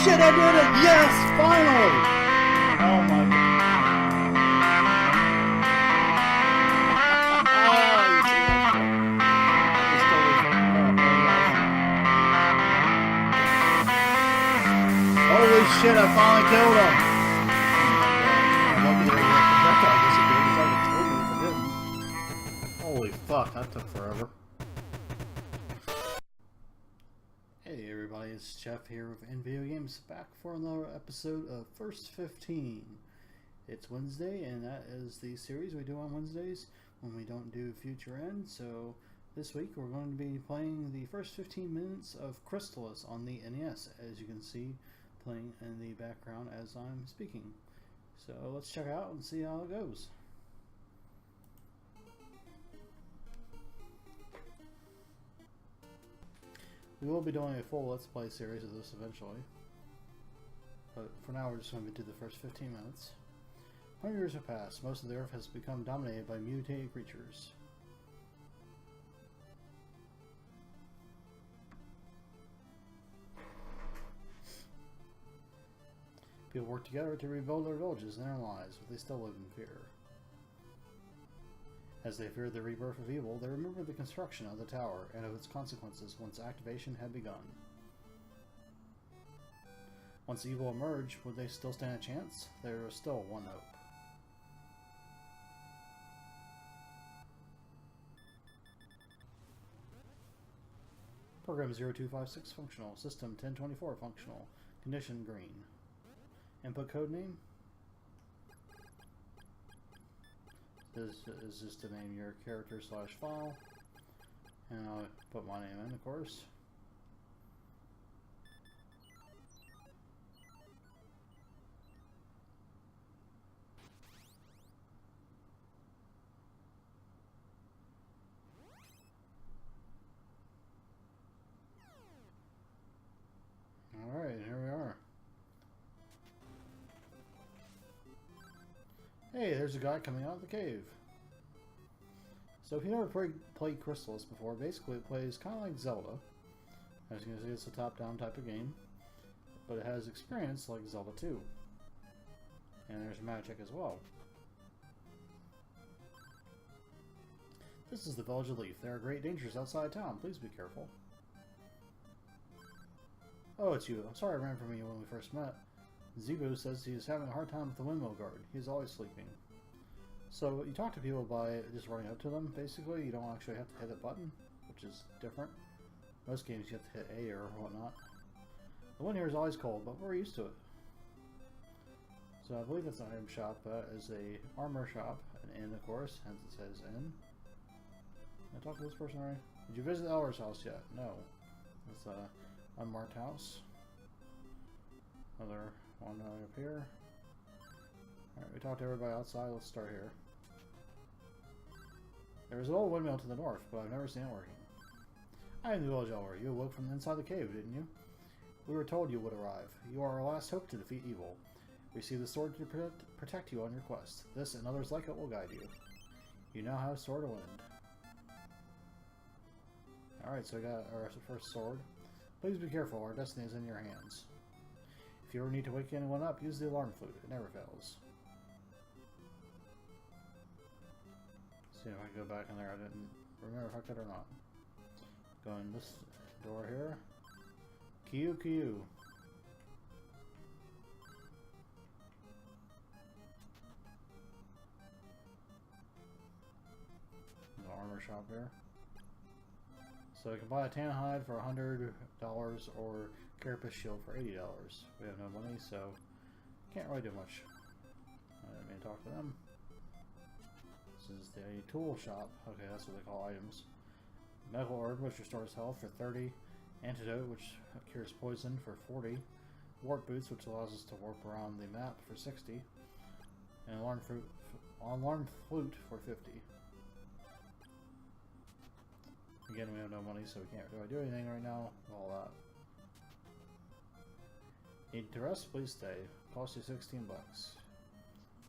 shit, I did it! Yes! Finally! Oh my god. Holy shit, I finally killed him! Holy fuck, that took forever. Hey everybody, it's Jeff here with NVG Games, back for another episode of First 15. It's Wednesday, and that is the series we do on Wednesdays when we don't do Future End. So this week we're going to be playing the first 15 minutes of Crystalis on the NES, as you can see playing in the background as I'm speaking. So let's check it out and see how it goes. We will be doing a full Let's Play series of this eventually, but for now we're just going to do the first 15 minutes. 100 years have passed. Most of the Earth has become dominated by mutated creatures. People work together to rebuild their villages and their lives, but they still live in fear. As they feared the rebirth of evil, they remembered the construction of the tower and of its consequences once activation had begun. Once evil emerged, would they still stand a chance? There was still one hope. Program 0256 functional. System 1024 functional. Condition green. Input code name. Is just to name your character / file, and I'll put my name in, of course. Alright, here we are. Hey, there's a guy coming out of the cave. So if you never played Crystalis before, basically it plays kind of like Zelda. As you can see, it's a top-down type of game, but it has experience like Zelda 2. And there's magic as well. This is the village of Leaf. There are great dangers outside town. Please be careful. Oh, it's you. I'm sorry I ran from you when we first met. Zebu says he's having a hard time with the windmill guard. He's always sleeping. So you talk to people by just running up to them, basically. You don't actually have to hit a button, which is different. Most games you have to hit A or whatnot. The wind here is always cold, but we're used to it. So I believe it's an item shop. That is a armor shop, an inn of course, hence it says inn. Did I talk to this person already? Did you visit Eller's house yet? No. It's a unmarked house. Another one up here. Alright, we talked to everybody outside. Let's start here. There is an old windmill to the north, but I've never seen it working. I am the village elder. You awoke from inside the cave, didn't you? We were told you would arrive. You are our last hope to defeat evil. Receive the sword to protect you on your quest. This and others like it will guide you. You now have Sword of Wind. Alright, so we got our first sword. Please be careful. Our destiny is in your hands. If you ever need to wake anyone up, use the alarm flute. It never fails. See if I can go back in there. I didn't remember if I could or not. Go in this door here. Q. The armor shop here. So you can buy a tan hide for $100 or Carapace shield for $80. We have no money, so can't really do much. I didn't mean to talk to them. This is the tool shop. Okay, that's what they call items. Medical herb, which restores health for 30. Antidote, which cures poison for 40. Warp boots, which allows us to warp around the map for 60. And alarm flute for 50. Again, we have no money, so we can't really do anything right now with all that. Need to rest? Please stay. Cost you 16 bucks.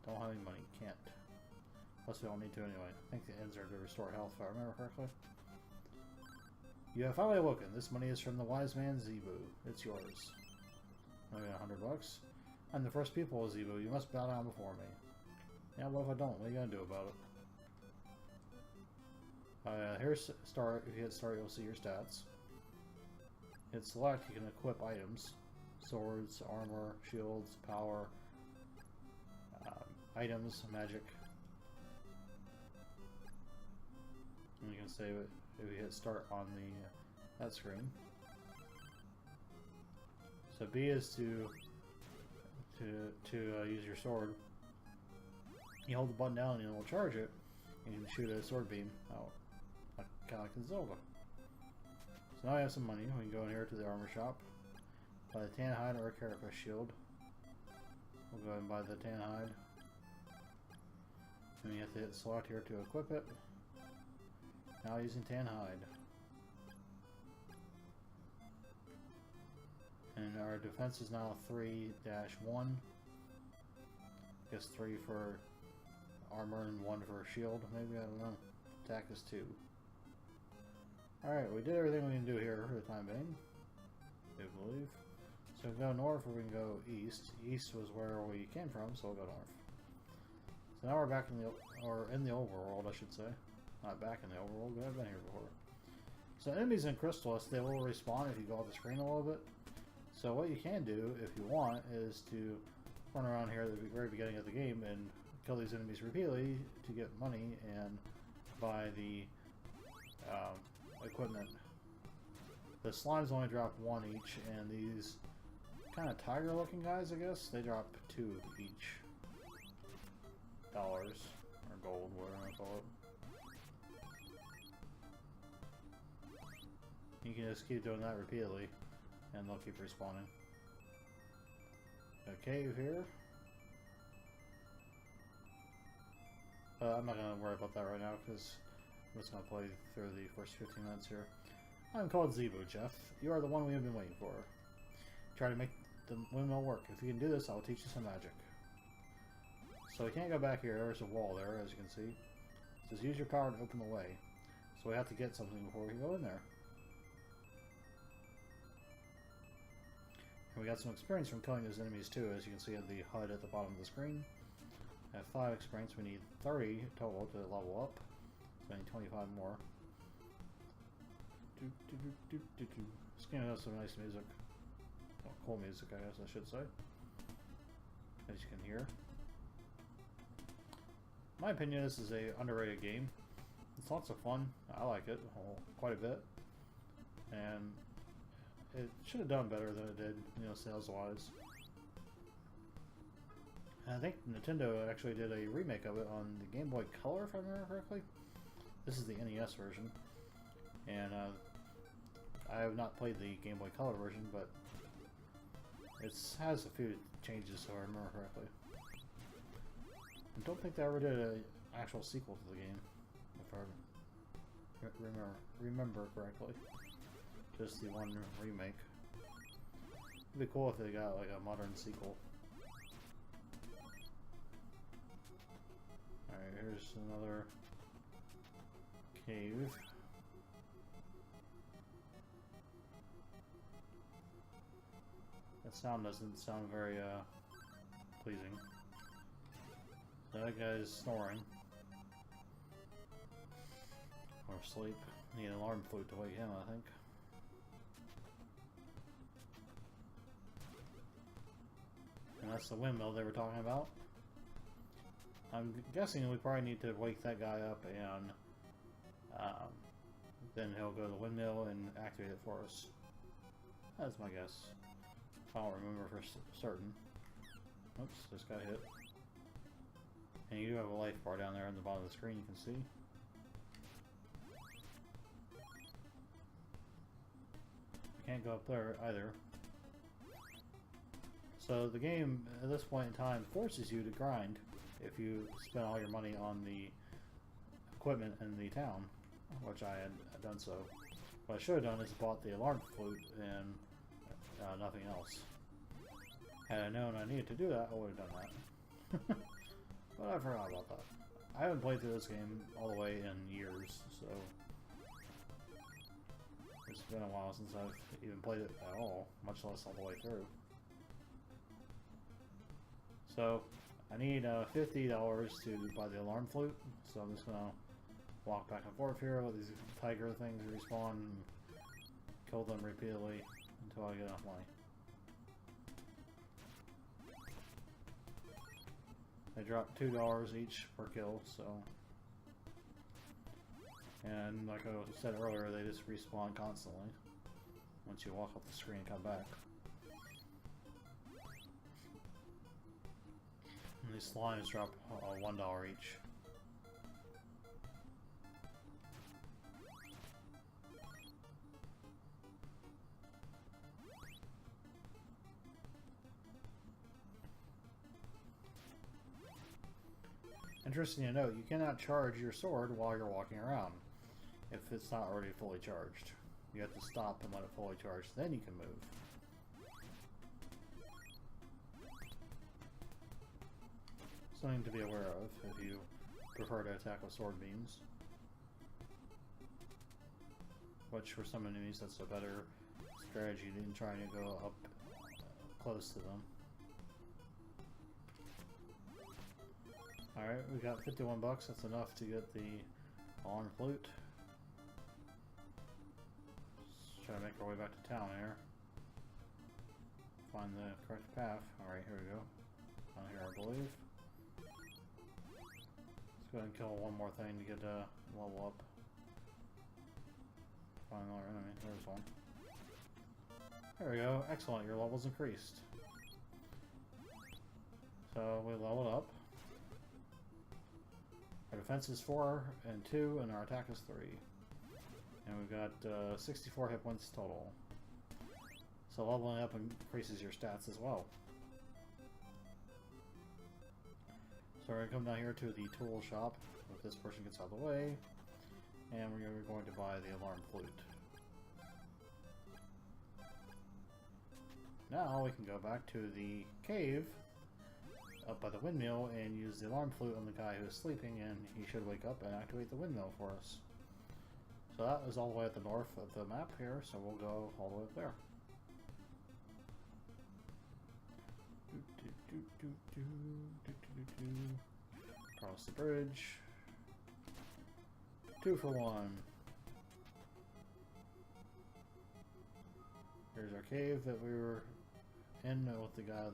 Don't have any money. Can't. Plus we don't need to anyway. I think the ends are to restore health if I remember correctly. You have finally awoken. This money is from the wise man Zebu. It's yours. I got $100. I'm the first people, Zeebo. You must bow down before me. Yeah, what if I don't? What are you gonna do about it? Here's start. If you hit start, you'll see your stats. Hit select, you can equip items. Swords, armor, shields, power, items, magic. And you can save it if you hit start on the that screen. So B is to use your sword. You hold the button down and it will charge it, and you can shoot a sword beam out, kind of like in Zelda. So now I have some money. We can go in here to the armor shop, buy the tan hide or a carapace shield. We'll go ahead and buy the tan hide. And you have to hit select here to equip it. Now using tan hide. And our defense is now 3-1. I guess 3 for armor and 1 for shield, maybe, I don't know. Attack is 2. Alright, we did everything we can do here for the time being, I believe. So we can go north or we can go east. East was where we came from, so we'll go north. So now we're back in the, or in the overworld, I should say. Not back in the overworld, we have been here before. So enemies in Crystalis, they will respawn if you go off the screen a little bit. So what you can do, if you want, is to run around here at the very beginning of the game and kill these enemies repeatedly to get money and buy the equipment. The slimes only drop 1 each, and these kind of tiger-looking guys, I guess, they drop 2 each. Dollars or gold, whatever I call it. You can just keep doing that repeatedly, and they'll keep respawning. A cave here. I'm not going to worry about that right now because I'm just going to play through the first 15 minutes here. I'm called Zeebo, Jeff. You are the one we have been waiting for. Try to make the windmill work. If you can do this, I will teach you some magic. So we can't go back here. There's a wall there, as you can see. It says use your power to open the way. So we have to get something before we go in there. And we got some experience from killing those enemies too, as you can see in the HUD at the bottom of the screen. I have 5 experience. We need 30 total to level up. So I need 25 more. This game has some nice music. Well, cool music, I guess I should say. As you can hear. In my opinion, this is a underrated game. It's lots of fun. I like it quite a bit. And it should have done better than it did, you know, sales-wise. I think Nintendo actually did a remake of it on the Game Boy Color, if I remember correctly. This is the NES version. And I have not played the Game Boy Color version, but it has a few changes, so I remember correctly. I don't think they ever did an actual sequel to the game, if I remember correctly. Just the one remake. It'd be cool if they got like a modern sequel. Alright, here's another cave. That sound doesn't sound very pleasing. That guy's snoring. Or asleep. Need an alarm flute to wake him, I think. And that's the windmill they were talking about. I'm guessing we probably need to wake that guy up and then he'll go to the windmill and activate it for us. That's my guess. I don't remember for certain. Oops, just got hit. And you do have a life bar down there on the bottom of the screen, you can see. I can't go up there either. So the game, at this point in time, forces you to grind if you spend all your money on the equipment in the town, which I had done so. What I should have done is bought the alarm flute and nothing else. Had I known I needed to do that, I would have done that. But I forgot about that. I haven't played through this game all the way in years, so it's been a while since I've even played it at all, much less all the way through. So, I need $50 to buy the alarm flute, so I'm just gonna walk back and forth here, let these tiger things respawn, and kill them repeatedly until I get enough money. They drop $2 each per kill, so... And like I said earlier, they just respawn constantly once you walk off the screen and come back. And these slimes drop $1 each. Interesting to note, you cannot charge your sword while you're walking around if it's not already fully charged. You have to stop and let it fully charge, then you can move. Something to be aware of if you prefer to attack with sword beams. Which for some enemies that's a better strategy than trying to go up close to them. Alright, we got 51 bucks, that's enough to get the alarm flute. Just try to make our way back to town here. Find the correct path. Alright, here we go. Down here, I believe. Let's go ahead and kill one more thing to get a level up. Find another enemy. There's one. There we go. Excellent, your level's increased. So we leveled up. Our defense is 4 and 2, and our attack is 3. And we've got 64 hit points total. So leveling up increases your stats as well. So we're going to come down here to the tool shop, if this person gets out of the way, and we're going to buy the alarm flute. Now we can go back to the cave up by the windmill and use the alarm flute on the guy who's sleeping, and he should wake up and activate the windmill for us. So that is all the way at the north of the map here, so we'll go all the way up there. Cross the bridge. 2 for 1. Here's our cave that we were in with the guy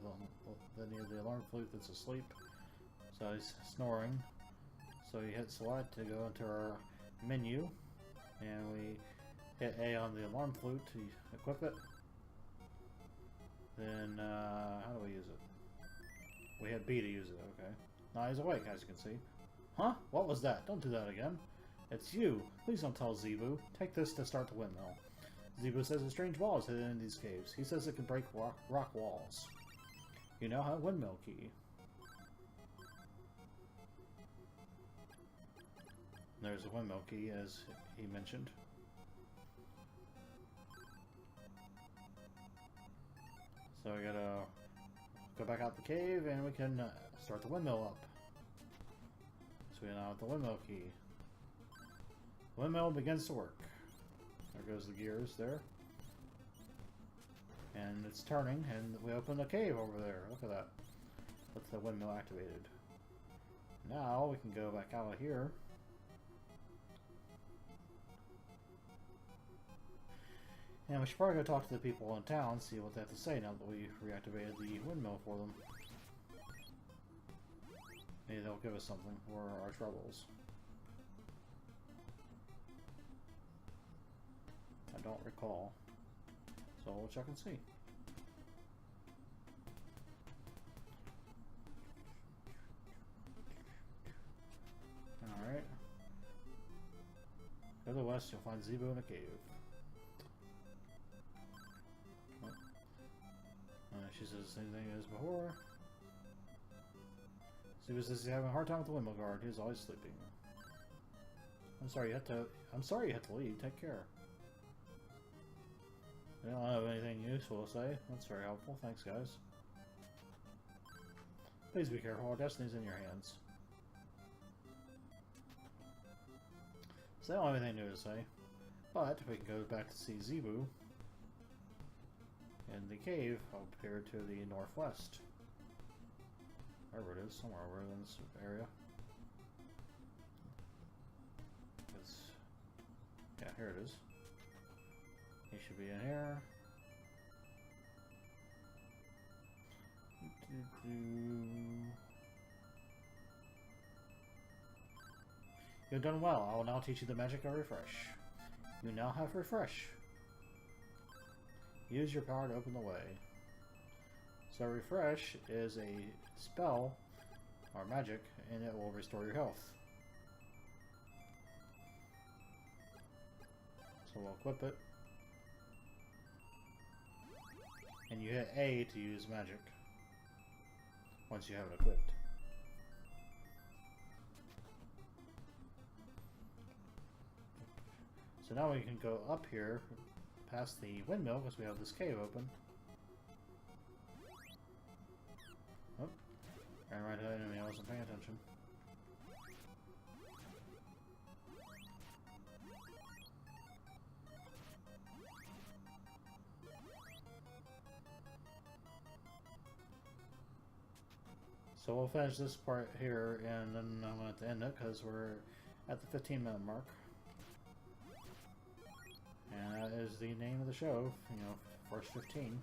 that needed the alarm flute that's asleep. So he's snoring. So you hit select to go into our menu, and we hit A on the alarm flute to equip it. Then, how do we use it? We hit B to use it, okay. Now he's awake, as you can see. Huh? What was that? Don't do that again. It's you. Please don't tell Zebu. Take this to start the windmill. Zebu says a strange wall is hidden in these caves. He says it can break rock walls. You now have a windmill key. There's a windmill key, as he mentioned. So we gotta go back out the cave, and we can start the windmill up. So we now have the windmill key. The windmill begins to work. There goes the gears there. And it's turning, and we open a cave over there. Look at that. With the windmill activated. Now we can go back out of here. And we should probably go talk to the people in town, see what they have to say now that we reactivated the windmill for them. Maybe they'll give us something for our troubles. I don't recall. So we'll check and see. Alright. Go to the west, you'll find Zebu in a cave. She says the same thing as before. Zebu says he's having a hard time with the windmill guard. He's always sleeping. I'm sorry you had to leave. Take care. I don't have anything useful to say. That's very helpful. Thanks, guys. Please be careful. Our destiny's in your hands. So I don't have anything new to say. But we can go back to see Zebu in the cave up here to the northwest. Wherever it is, somewhere over in this area. Yeah, here it is. He should be in here. You've done well. I will now teach you the magic of refresh. You now have refresh. Use your power to open the way. So refresh is a spell or magic, and it will restore your health. So we'll equip it. And you hit A to use magic once you have it equipped. So now we can go up here past the windmill because we have this cave open. Oh, ran right ahead of me, I wasn't paying attention. So we'll finish this part here, and then I'm going to end it because we're at the 15-minute mark. And that is the name of the show, you know, first 15.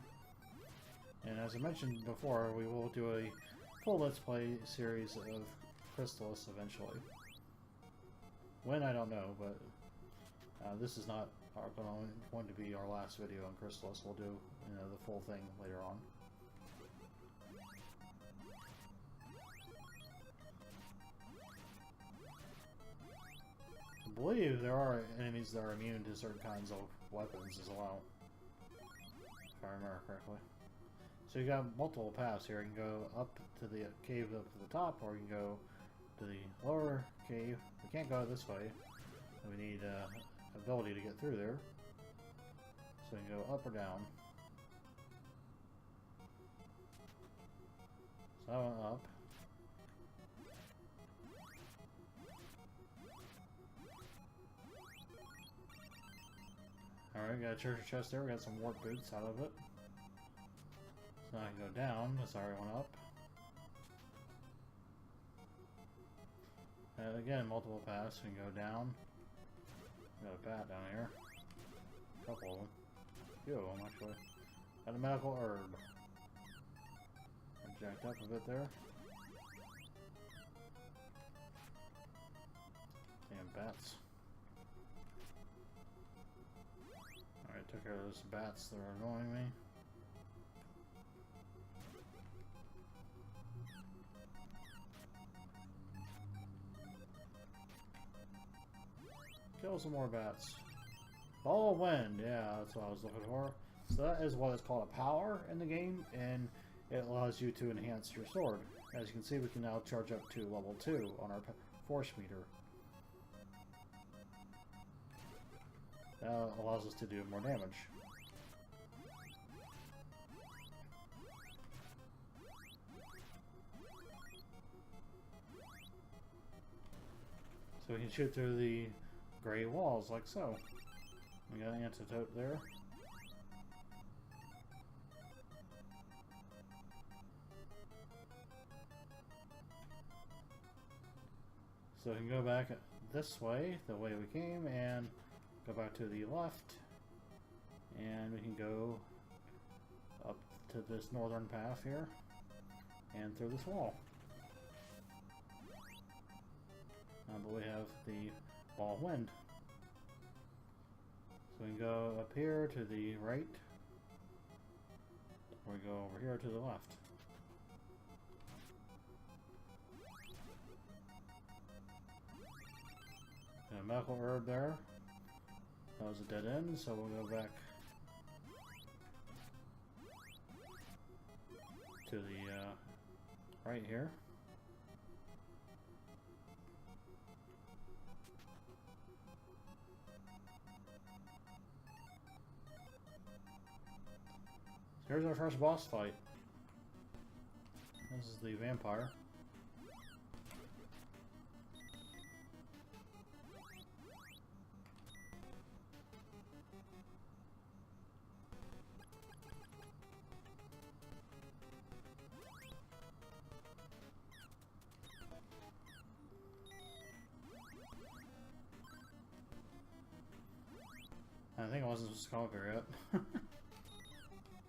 And as I mentioned before, we will do a full Let's Play series of Crystalis eventually. When, I don't know, but this is not going to be our last video on Crystalis. We'll do, you know, the full thing later on. I believe there are enemies that are immune to certain kinds of weapons as well, if I remember correctly. So you got multiple paths here. You can go up to the cave up to the top, or you can go to the lower cave. We can't go this way. We need ability to get through there. So you can go up or down. So I went up. Alright, got a treasure chest there. We got some warp boots out of it. So now I can go down. That's already went up. And again, multiple paths. We can go down. Got a bat down here. A couple of them. A few of them, actually. Got a medical herb. I jacked up a bit there. Damn bats. Alright, took care of those bats that are annoying me. Kill some more bats. Ball of wind, yeah, that's what I was looking for. So that is what is called a power in the game, and it allows you to enhance your sword. As you can see, we can now charge up to level 2 on our force meter. That allows us to do more damage. So we can shoot through the gray walls like so. We got an antidote there. So we can go back this way, the way we came, and go back to the left, and we can go up to this northern path here, and through this wall. But we have the ball of wind. So we can go up here to the right, or we go over here to the left. And a medical herb there. That was a dead end, so we'll go back to the right here. Here's our first boss fight. This is the vampire. I think I wasn't supposed to come up here yet.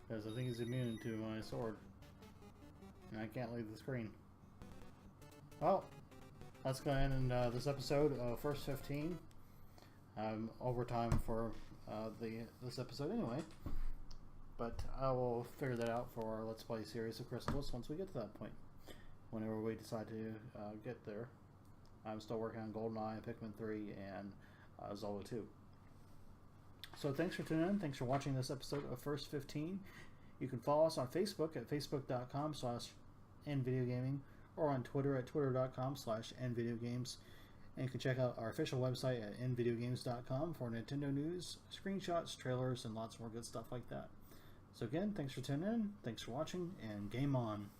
Because I think he's immune to my sword. And I can't leave the screen. Well, that's going to end this episode of First 15. Overtime for this episode anyway. But I will figure that out for our Let's Play series of Crystalis once we get to that point. Whenever we decide to get there. I'm still working on GoldenEye, Pikmin 3, and Zelda 2. So thanks for tuning in. Thanks for watching this episode of First 15. You can follow us on Facebook at facebook.com/nvideogaming or on Twitter at twitter.com/nvideogames. And you can check out our official website at nvideogames.com for Nintendo news, screenshots, trailers, and lots more good stuff like that. So again, thanks for tuning in, thanks for watching, and game on.